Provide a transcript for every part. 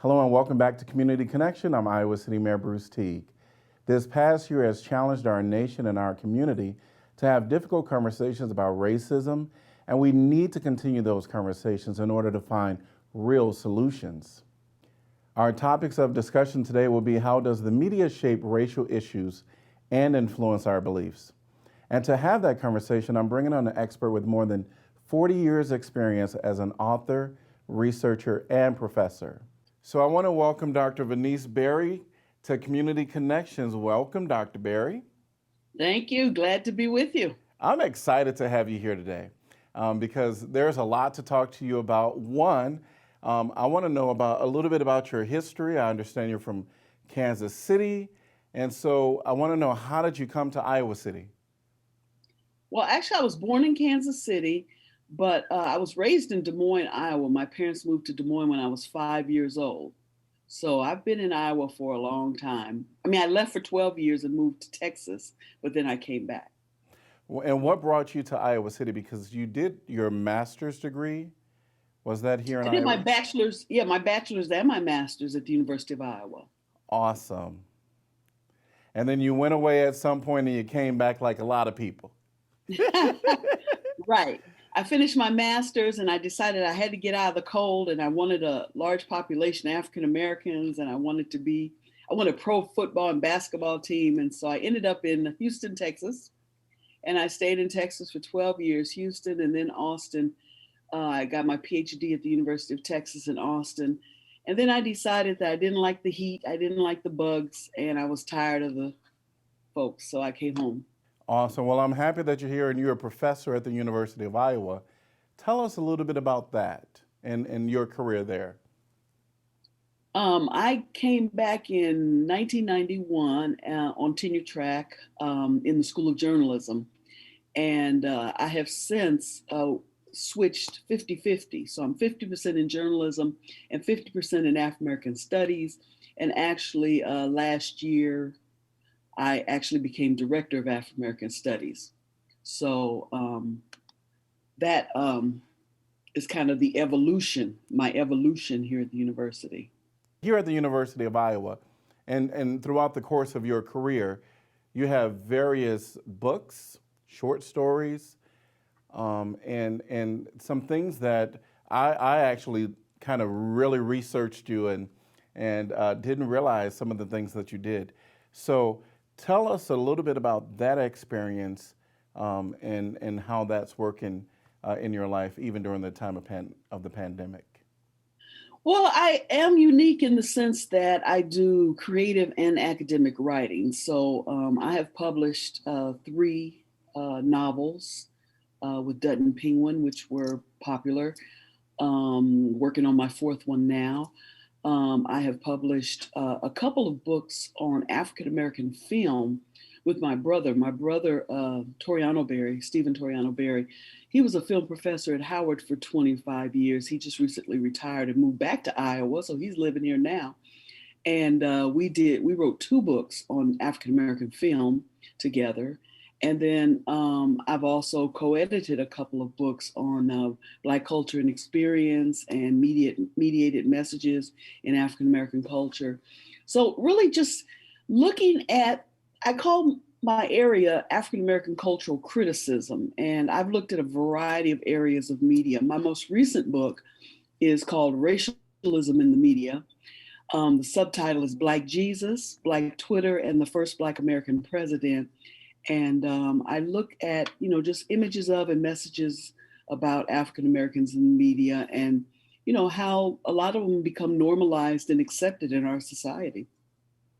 Hello and welcome back to Community Connection. I'm Iowa City Mayor Bruce Teague. This past year has challenged our nation and our community to have difficult conversations about racism, and we need to continue those conversations in order to find real solutions. Our topics of discussion today will be how does the media shape racial issues and influence our beliefs? And to have that conversation, I'm bringing on an expert with more than 40 years experience as an author, researcher, and professor. So I want to welcome Dr. Venice Berry to Community Connections. Welcome, Dr. Berry. Thank you. Glad to be with you. I'm excited to have you here today because there's a lot to talk to you about. One, I want to know about a little bit about your history. I understand you're from Kansas City. And so I want to know, how did you come to Iowa City? Well, actually, I was born in Kansas City, but I was raised in Des Moines, Iowa. My parents moved to Des Moines when I was 5 years old. So I've been in Iowa for a long time. I mean, I left for 12 years and moved to Texas, but then I came back. And what brought you to Iowa City? Because you did your master's degree. Was that here in I did my Iowa? bachelor's, my bachelor's and my master's at the University of Iowa. Awesome. And then you went away at some point and you came back like a lot of people. Right. I finished my master's and I decided I had to get out of the cold, and I wanted a large population of African Americans, and I wanted a pro football and basketball team. And so I ended up in Houston, Texas, and I stayed in Texas for 12 years, Houston and then Austin. I got my PhD at the University of Texas in Austin. And then I decided that I didn't like the heat, I didn't like the bugs, and I was tired of the folks. So I came home. Awesome. Well, I'm happy that you're here and you're a professor at the University of Iowa. Tell us a little bit about that and your career there. I came back in 1991 on tenure track in the School of Journalism. And I have since switched 50-50. So I'm 50% in journalism and 50% in African American studies. And actually, last year, I actually became director of African American studies. So that is kind of my evolution here at the university. Here at the University of Iowa, and throughout the course of your career, you have various books, short stories, and some things that I actually kind of really researched you and didn't realize some of the things that you did. So tell us a little bit about that experience and how that's working in your life, even during the time of the pandemic. Well, I am unique in the sense that I do creative and academic writing. So I have published three novels with Dutton Penguin, which were popular. Working on my fourth one now. I have published a couple of books on African American film with my brother. My brother, Toriano Berry, Stephen Toriano Berry, he was a film professor at Howard for 25 years. He just recently retired and moved back to Iowa, so he's living here now. And we wrote two books on African American film together. And then I've also co-edited a couple of books on Black culture and experience and mediated messages in African American culture. So really just looking at, I call my area African American cultural criticism, and I've looked at a variety of areas of media. My most recent book is called Racialism in the Media. The subtitle is Black Jesus, Black Twitter, and the First Black American President. And I look at, just images of and messages about African Americans in the media, and, how a lot of them become normalized and accepted in our society.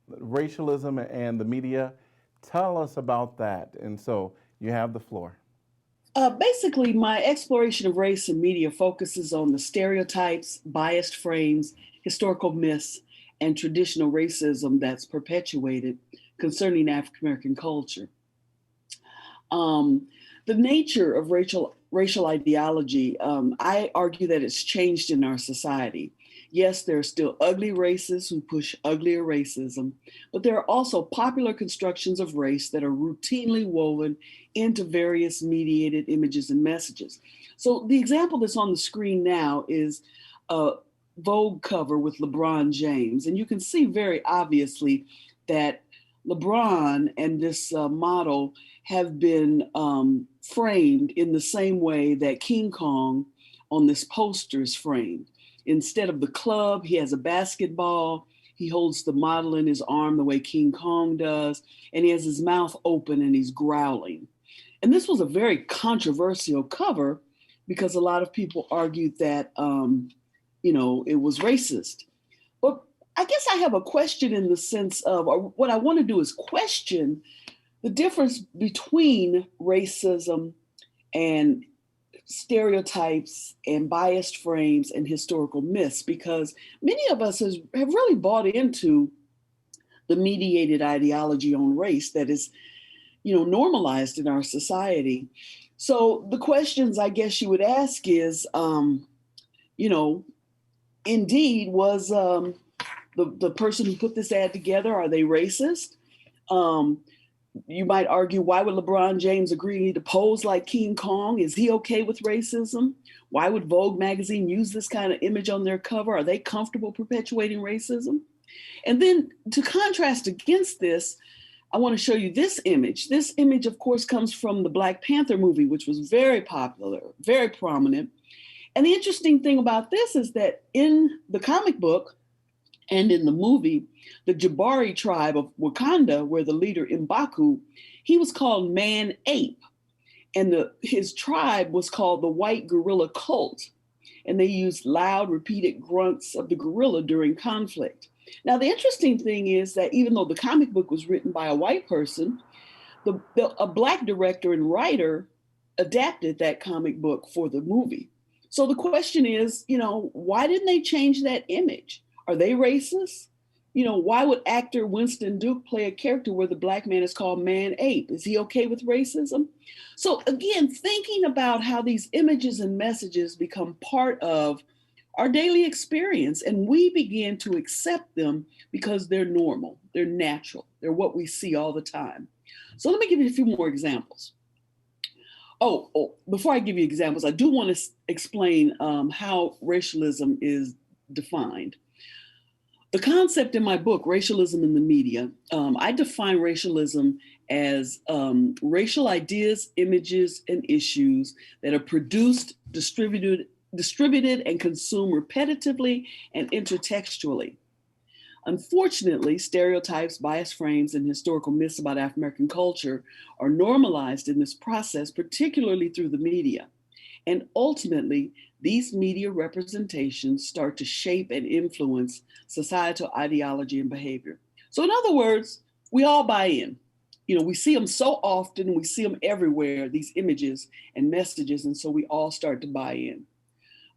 Racialism and the media, tell us about that. And so you have the floor. Basically, my exploration of race in media focuses on the stereotypes, biased frames, historical myths, and traditional racism that's perpetuated concerning African American culture. The nature of racial ideology, I argue that it's changed in our society. Yes, there are still ugly racists who push uglier racism, but there are also popular constructions of race that are routinely woven into various mediated images and messages. So the example that's on the screen now is Vogue cover with LeBron James. And you can see very obviously that LeBron and this model have been framed in the same way that King Kong on this poster is framed. Instead of the club, he has a basketball. He holds the model in his arm the way King Kong does, and he has his mouth open and he's growling. And this was a very controversial cover because a lot of people argued that, it was racist. But I guess I have a question in the sense of, or what I want to do is question the difference between racism and stereotypes and biased frames and historical myths, because many of us have really bought into the mediated ideology on race that is, normalized in our society. So the questions I guess you would ask is, indeed, was the person who put this ad together, are they racist? You might argue, why would LeBron James agree to pose like King Kong? Is he okay with racism? Why would Vogue magazine use this kind of image on their cover? Are they comfortable perpetuating racism? And then to contrast against this, I want to show you this image. This image, of course, comes from the Black Panther movie, which was very popular, very prominent. And the interesting thing about this is that in the comic book and in the movie, the Jabari tribe of Wakanda, where the leader M'Baku, he was called Man Ape. And his tribe was called the White Gorilla Cult. And they used loud, repeated grunts of the gorilla during conflict. Now, the interesting thing is that even though the comic book was written by a white person, a Black director and writer adapted that comic book for the movie. So the question is, why didn't they change that image? Are they racist? Why would actor Winston Duke play a character where the Black man is called Man Ape? Is he okay with racism? So again, thinking about how these images and messages become part of our daily experience, and we begin to accept them because they're normal, they're natural, they're what we see all the time. So let me give you a few more examples. Before I give you examples, I do want to explain how racialism is defined. The concept in my book, Racialism in the Media, I define racialism as racial ideas, images, and issues that are produced, distributed, and consumed repetitively and intertextually. Unfortunately, stereotypes, bias frames, and historical myths about African American culture are normalized in this process, particularly through the media. And ultimately, these media representations start to shape and influence societal ideology and behavior. So in other words, we all buy in. We see them so often, we see them everywhere, these images and messages, and so we all start to buy in.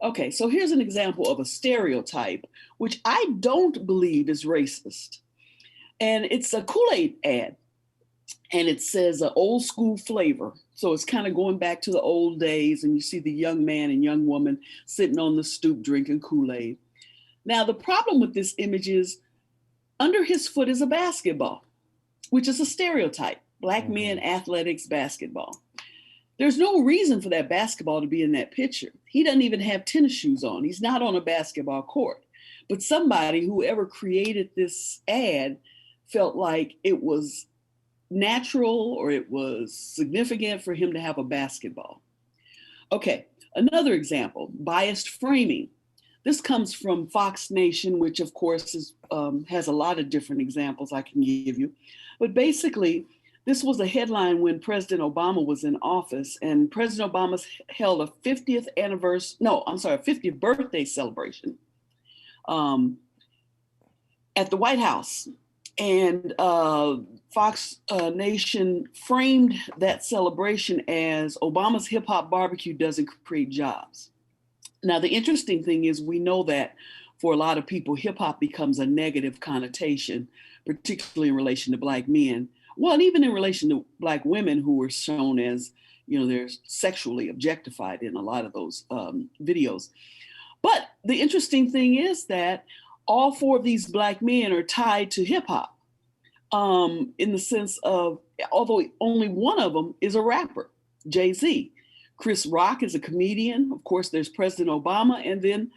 Okay, so here's an example of a stereotype, which I don't believe is racist. And it's a Kool-Aid ad. And it says an old school flavor. So it's kind of going back to the old days, and you see the young man and young woman sitting on the stoop drinking Kool-Aid. Now, the problem with this image is under his foot is a basketball, which is a stereotype. Black men, athletics, basketball. There's no reason for that basketball to be in that picture. He doesn't even have tennis shoes on. He's not on a basketball court. But somebody, whoever created this ad, felt like it was natural or it was significant for him to have a basketball. Okay, another example, biased framing. This comes from Fox Nation, which of course has a lot of different examples I can give you. But basically, this was a headline when President Obama was in office, and President Obama held a 50th birthday celebration at the White House. And Fox Nation framed that celebration as Obama's hip hop barbecue doesn't create jobs. Now, the interesting thing is we know that for a lot of people, hip hop becomes a negative connotation, particularly in relation to Black men. Well, and even in relation to Black women who were shown as, they're sexually objectified in a lot of those videos. But the interesting thing is that all four of these Black men are tied to hip hop in the sense of, although only one of them is a rapper, Jay-Z. Chris Rock is a comedian. Of course, there's President Obama, and then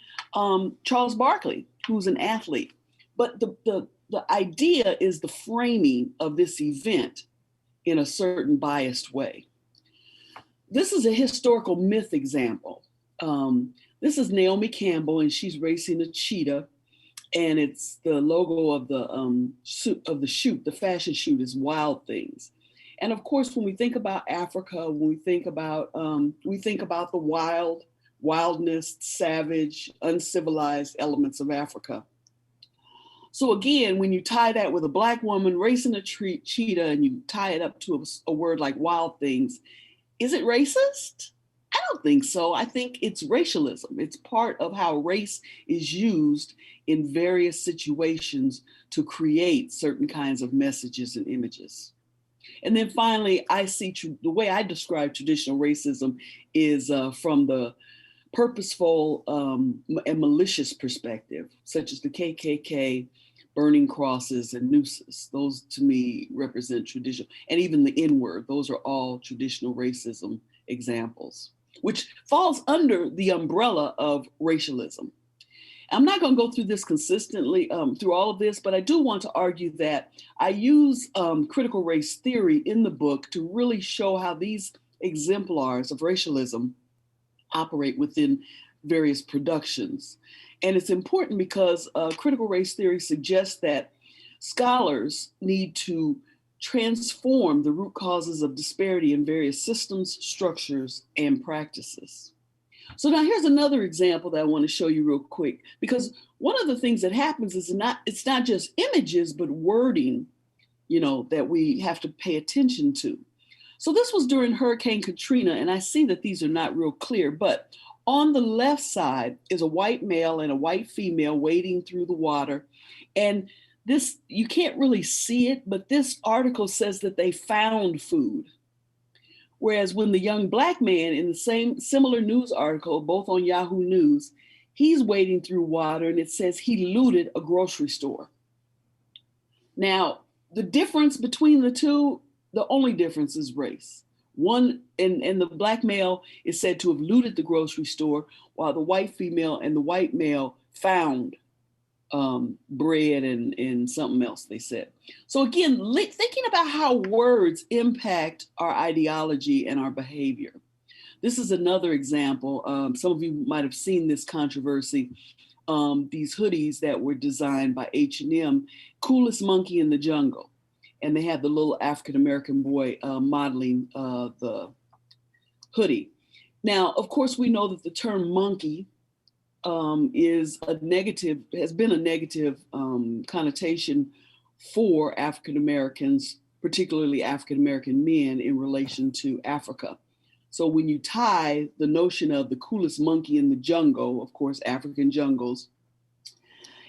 Charles Barkley, who's an athlete. But the idea is the framing of this event in a certain biased way. This is a historical myth example. This is Naomi Campbell, and she's racing a cheetah, and it's the logo of the shoot. The fashion shoot is Wild Things. And of course, when we think about Africa, when we think about the wildness, savage, uncivilized elements of Africa. So again, when you tie that with a Black woman racing a cheetah and you tie it up to a word like Wild Things, is it racist? I don't think so. I think it's racialism. It's part of how race is used in various situations to create certain kinds of messages and images. And then finally, I see the way I describe traditional racism is from the purposeful and malicious perspective, such as the KKK, burning crosses and nooses. Those to me represent traditional, and even the N-word, those are all traditional racism examples, which falls under the umbrella of racialism. I'm not going to go through this consistently through all of this, but I do want to argue that I use critical race theory in the book to really show how these exemplars of racialism operate within various productions. And it's important because critical race theory suggests that scholars need to transform the root causes of disparity in various systems, structures, and practices. So now here's another example that I want to show you real quick, because one of the things that happens is it's not just images, but wording, that we have to pay attention to. So this was during Hurricane Katrina, and I see that these are not real clear, but on the left side is a white male and a white female wading through the water. And this, you can't really see it, but this article says that they found food. Whereas when the young Black man in the same similar news article, both on Yahoo News, he's wading through water and it says he looted a grocery store. Now, the difference between the two, the only difference is race. One, and the Black male is said to have looted the grocery store, while the white female and the white male found bread and something else, they said. So again, thinking about how words impact our ideology and our behavior. This is another example. Some of you might have seen this controversy. These hoodies that were designed by H&M, Coolest Monkey in the Jungle. And they had the little African-American boy modeling the hoodie. Now, of course, we know that the term monkey has been a negative connotation for African-Americans, particularly African-American men in relation to Africa. So when you tie the notion of the coolest monkey in the jungle, of course, African jungles,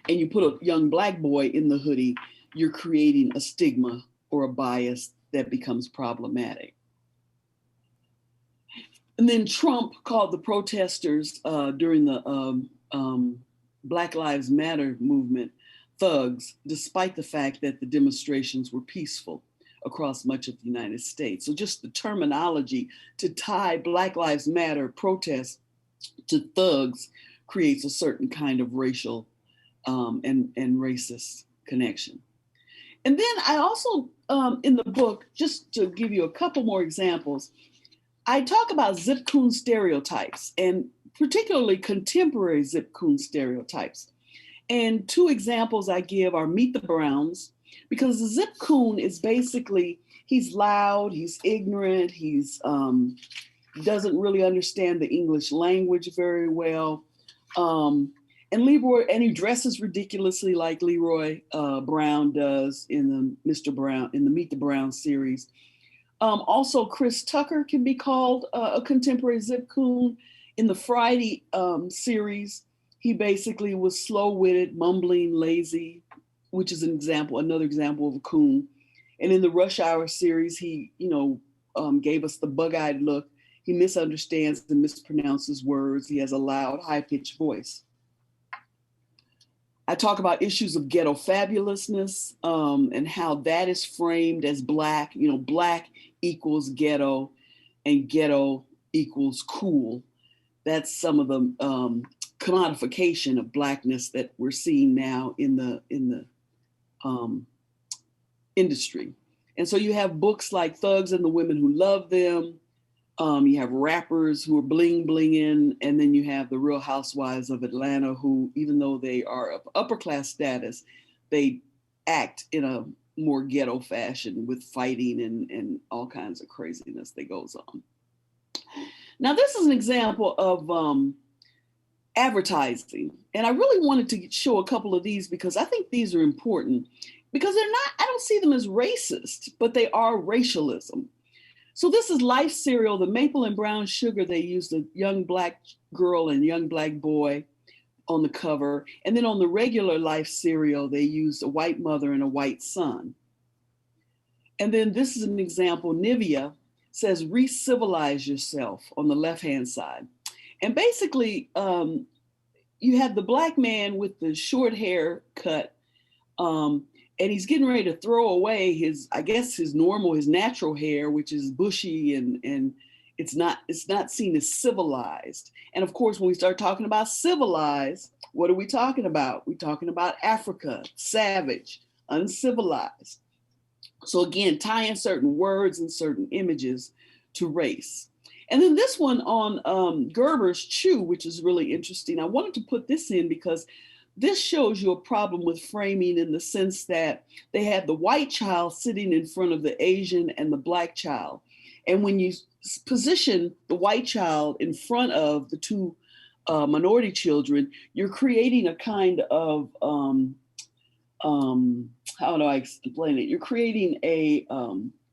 and you put a young Black boy in the hoodie, you're creating a stigma or a bias that becomes problematic. And then Trump called the protesters during the Black Lives Matter movement thugs, despite the fact that the demonstrations were peaceful across much of the United States. So just the terminology to tie Black Lives Matter protests to thugs creates a certain kind of racial and racist connection. And then I also, in the book, just to give you a couple more examples, I talk about Zip Coon stereotypes, and particularly contemporary Zip Coon stereotypes. And two examples I give are Meet the Browns, because the Zip Coon is basically, he's loud, he's ignorant, he's doesn't really understand the English language very well. And Leroy, and he dresses ridiculously like Leroy Brown does in the Meet the Brown series. Also, Chris Tucker can be called a contemporary Zip Coon. In the Friday series, he basically was slow-witted, mumbling, lazy, which is another example of a coon. And in the Rush Hour series, he, gave us the bug-eyed look. He misunderstands and mispronounces words. He has a loud, high-pitched voice. I talk about issues of ghetto fabulousness and how that is framed as Black. Black equals ghetto, and ghetto equals cool. That's some of the commodification of Blackness that we're seeing now in the um, industry. And so you have books like Thugs and the Women Who Love Them. You have rappers who are bling blinging, and then you have the Real Housewives of Atlanta, who, even though they are of upper class status, they act in a more ghetto fashion with fighting and all kinds of craziness that goes on. Now, this is an example of advertising, and I really wanted to show a couple of these because I think these are important because they're not, I don't see them as racist, but they are racialism. So this is Life cereal, the maple and brown sugar. They used a young Black girl and young Black boy on the cover. And then on the regular Life cereal, they used a white mother and a white son. And then this is an example. Nivea says, re-civilize yourself on the left-hand side. And basically, you have the Black man with the short hair cut, and he's getting ready to throw away his, I guess, his natural hair, which is bushy and it's not seen as civilized. And of course, when we start talking about civilized, what are we talking about? We're talking about Africa, savage, uncivilized. So again, tying certain words and certain images to race. And then this one on Gerber's Chew, which is really interesting. I wanted to put this in because this shows you a problem with framing in the sense that they had the white child sitting in front of the Asian and the Black child. And when you position the white child in front of the two minority children, you're creating a kind of, how do I explain it? You're creating a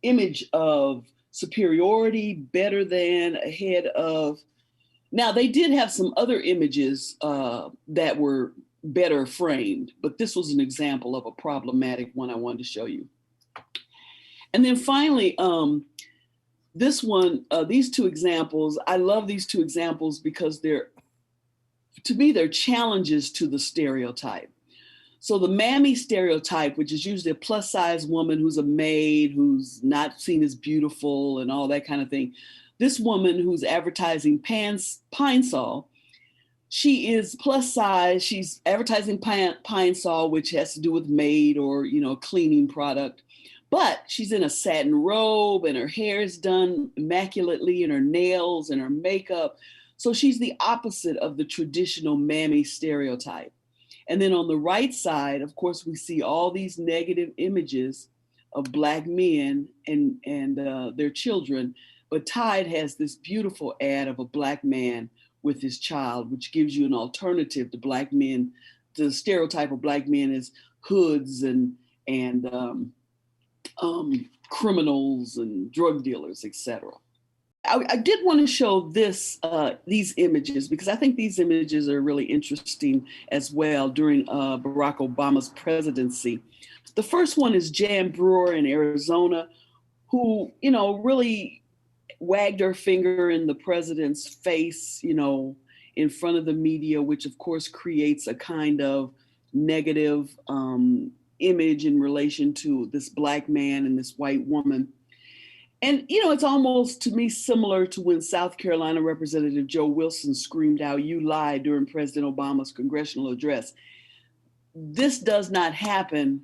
image of superiority, better than, ahead of. Now, they did have some other images that were better framed, but this was an example of a problematic one I wanted to show you. And then finally, this one, these two examples, I love these two examples because to me, they're challenges to the stereotype. So the mammy stereotype, which is usually a plus size woman who's a maid, who's not seen as beautiful and all that kind of thing. This woman who's advertising Pine Sol, she is plus size. She's advertising Pine Sol, which has to do with maid or, cleaning product. But she's in a satin robe and her hair is done immaculately and her nails and her makeup. So she's the opposite of the traditional mammy stereotype. And then on the right side, of course, we see all these negative images of Black men and their children. But Tide has this beautiful ad of a Black man with his child, which gives you an alternative to Black men. The stereotype of Black men is hoods and criminals and drug dealers, etc. I did want to show these images because I think these images are really interesting as well during Barack Obama's presidency. The first one is Jan Brewer in Arizona, who, really wagged her finger in the president's face, in front of the media, which of course creates a kind of negative image in relation to this Black man and this white woman. And, it's almost to me similar to when South Carolina Representative Joe Wilson screamed out, "You lied," during President Obama's congressional address. This does not happen,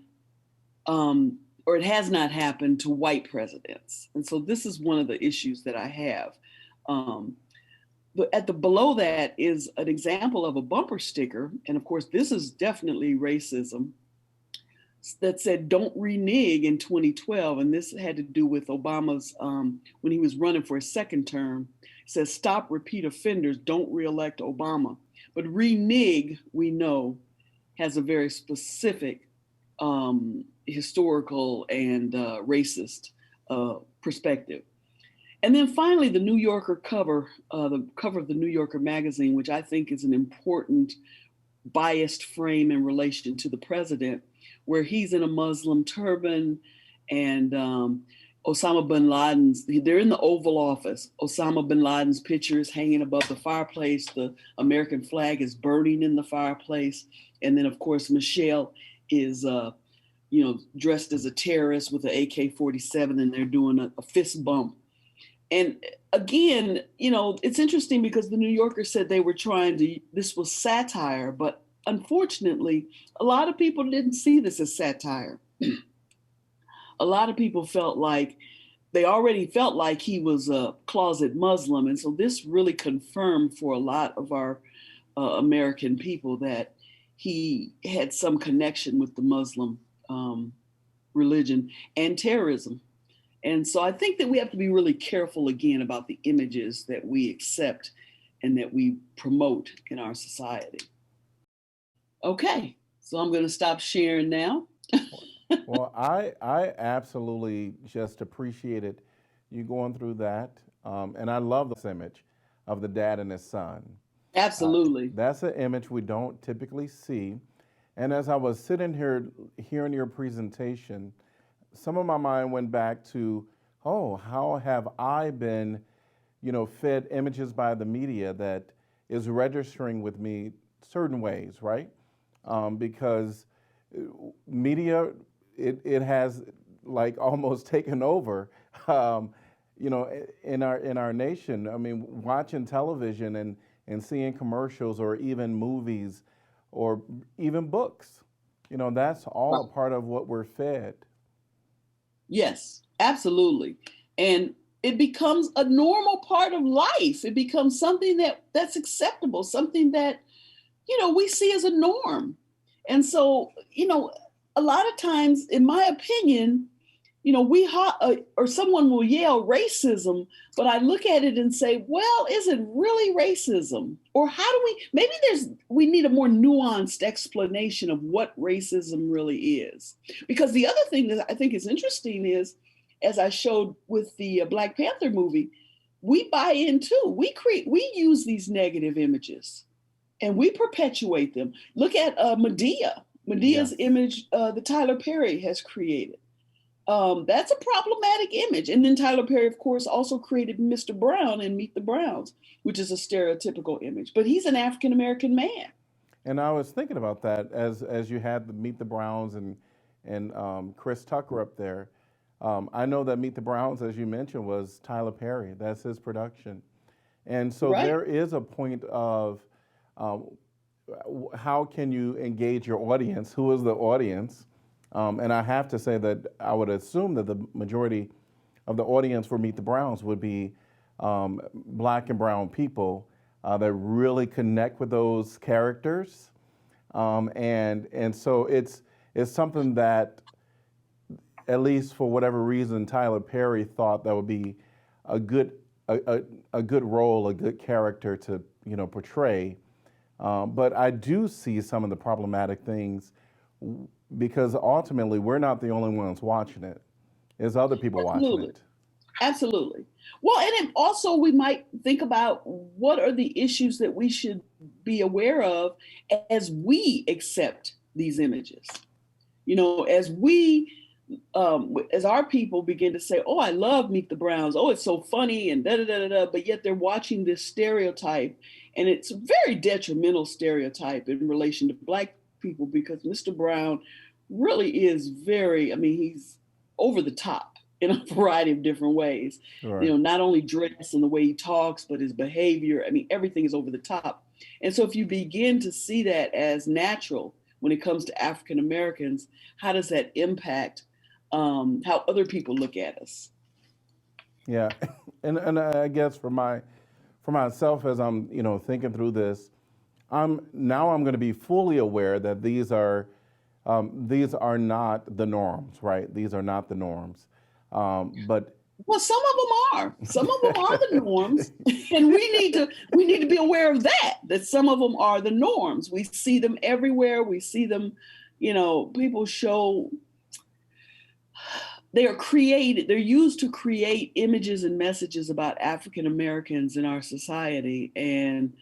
or it has not happened to white presidents. And so this is one of the issues that I have. But below that is an example of a bumper sticker. And of course, this is definitely racism, that said, "Don't renege" in 2012. And this had to do with Obama's, when he was running for his second term. It says, "Stop repeat offenders, don't reelect Obama." But renege, we know, has a very specific historical and racist perspective. And then finally, the New Yorker cover, the cover of the New Yorker magazine, which I think is an important biased frame in relation to the president, where he's in a Muslim turban and Osama bin Laden's, they're in the Oval Office. Osama bin Laden's picture is hanging above the fireplace. The American flag is burning in the fireplace. And then of course, Michelle is, dressed as a terrorist with an AK-47 and they're doing a fist bump. And again, it's interesting because the New Yorker said they were this was satire, but unfortunately, a lot of people didn't see this as satire. A lot of people they already felt like he was a closet Muslim. And so this really confirmed for a lot of our American people that he had some connection with the Muslim religion and terrorism. And so I think that we have to be really careful again about the images that we accept and that we promote in our society. Okay, so I'm going to stop sharing now. Well, I absolutely just appreciated you going through that. And I love this image of the dad and his son. Absolutely. That's an image we don't typically see. And as I was sitting here hearing your presentation, some of my mind went back to, oh, how have I been, fed images by the media that is registering with me certain ways, right? Because media, it has like almost taken over, in our nation. I mean, watching television and seeing commercials or even movies or even books, that's all a part of what we're fed. Yes, absolutely. And it becomes a normal part of life. It becomes something that's acceptable, something that, we see as a norm. And so, a lot of times, in my opinion, or someone will yell racism, but I look at it and say, well, is it really racism? Or maybe we need a more nuanced explanation of what racism really is. Because the other thing that I think is interesting is, as I showed with the Black Panther movie, we buy in too. We use these negative images and we perpetuate them. Look at Medea's image that Tyler Perry has created. That's a problematic image. And then Tyler Perry, of course, also created Mr. Brown in Meet the Browns, which is a stereotypical image, but he's an African-American man. And I was thinking about that as you had the Meet the Browns and Chris Tucker up there. I know that Meet the Browns, as you mentioned, was Tyler Perry. That's his production. And so there is a point of how can you engage your audience? Who is the audience? And I have to say that I would assume that the majority of the audience for Meet the Browns would be Black and brown people that really connect with those characters. And so it's something that, at least for whatever reason, Tyler Perry thought that would be a good role, a good character to portray. But I do see some of the problematic things because ultimately we're not the only ones watching it. There's other people watching it. Absolutely. Well, and it also we might think about what are the issues that we should be aware of as we accept these images. As our people begin to say, oh, I love Meet the Browns. Oh, it's so funny and da da da da. But yet they're watching this stereotype, and it's a very detrimental stereotype in relation to Black people because Mr. Brown really is he's over the top in a variety of different ways. Right. Not only dress and the way he talks, but his behavior. Everything is over the top. And so if you begin to see that as natural when it comes to African Americans, how does that impact how other people look at us? Yeah, and I guess for myself as I'm thinking through this, I'm going to be fully aware that these are not the norms, right? These are not the norms, but. Well, some of them are. Some of them are the norms, and we need to be aware of that some of them are the norms. We see them everywhere. We see them, people show. They're used to create images and messages about African Americans in our society, and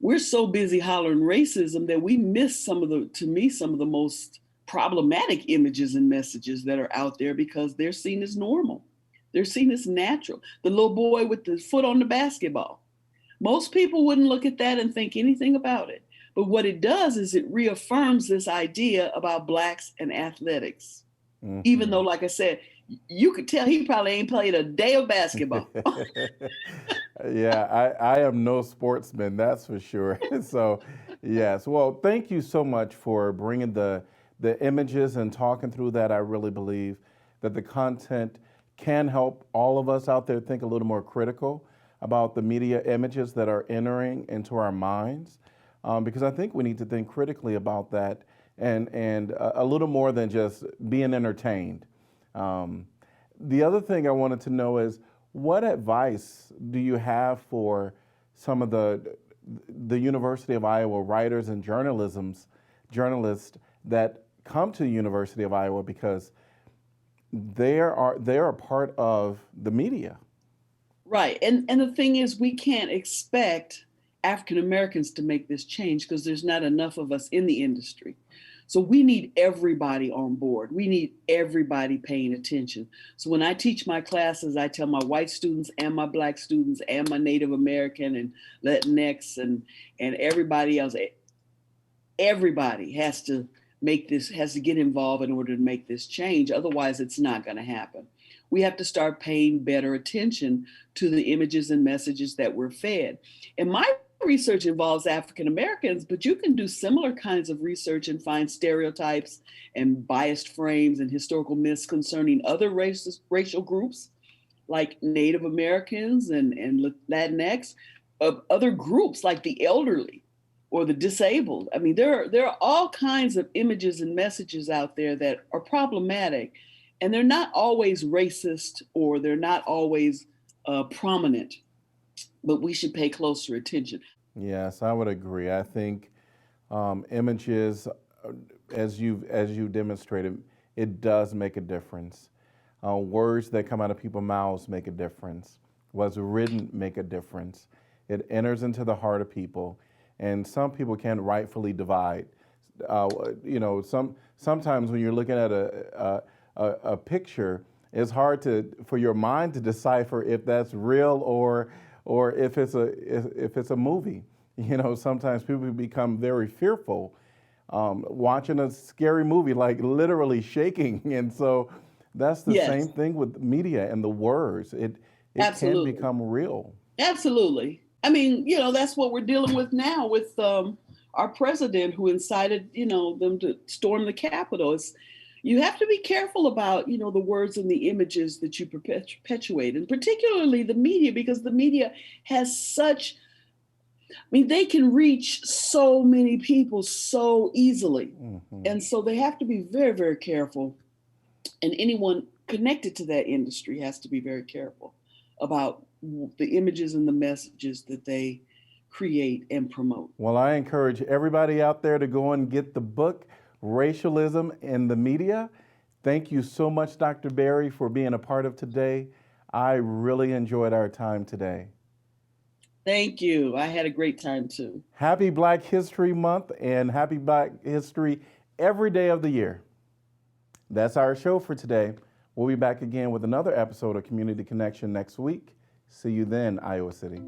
we're so busy hollering racism that we miss some of the most problematic images and messages that are out there because they're seen as normal. They're seen as natural. The little boy with the foot on the basketball. Most people wouldn't look at that and think anything about it. But what it does is it reaffirms this idea about Blacks and athletics. Mm-hmm. Even though, like I said, You could tell he probably ain't played a day of basketball. Yeah, I am no sportsman, that's for sure. So, yes. Well, thank you so much for bringing the images and talking through that. I really believe that the content can help all of us out there think a little more critical about the media images that are entering into our minds, because I think we need to think critically about that and a little more than just being entertained. Um, the other thing I wanted to know is what advice do you have for some of the University of Iowa writers and journalists that come to the University of Iowa because they are part of the media. Right. And the thing is, we can't expect African Americans to make this change because there's not enough of us in the industry. So we need everybody on board. We need everybody paying attention. So when I teach my classes, I tell my white students and my black students and my Native American and Latinx and everybody else, everybody has to get involved in order to make this change. Otherwise, it's not going to happen. We have to start paying better attention to the images and messages that we're fed. And my research involves African Americans, but you can do similar kinds of research and find stereotypes and biased frames and historical myths concerning other racial groups like Native Americans and Latinx, of other groups like the elderly or the disabled. I mean, there are all kinds of images and messages out there that are problematic, and they're not always racist or they're not always prominent, but we should pay closer attention. Yes, I would agree. I think images, as you demonstrated, it does make a difference. Words that come out of people's mouths make a difference. What's written make a difference. It enters into the heart of people, and some people can't rightfully divide. Uh, sometimes when you're looking at a picture, it's hard for your mind to decipher if that's real or if it's a movie. Sometimes people become very fearful watching a scary movie, like literally shaking. And so that's the same Yes, thing with media and the words. It can absolutely. become real. Absolutely. I mean, that's what we're dealing with now with our president who incited, them to storm the Capitol. You have to be careful about, the words and the images that you perpetuate, and particularly the media, because the media has they can reach so many people so easily. Hmm. And so they have to be very, very careful. And anyone connected to that industry has to be very careful about the images and the messages that they create and promote. Well, I encourage everybody out there to go and get the book, Racialism in the Media. Thank you so much, Dr. Berry, for being a part of today. I really enjoyed our time today. Thank you. I had a great time too. Happy Black History Month and happy Black History every day of the year. That's our show for today. We'll be back again with another episode of Community Connection next week. See you then, Iowa City.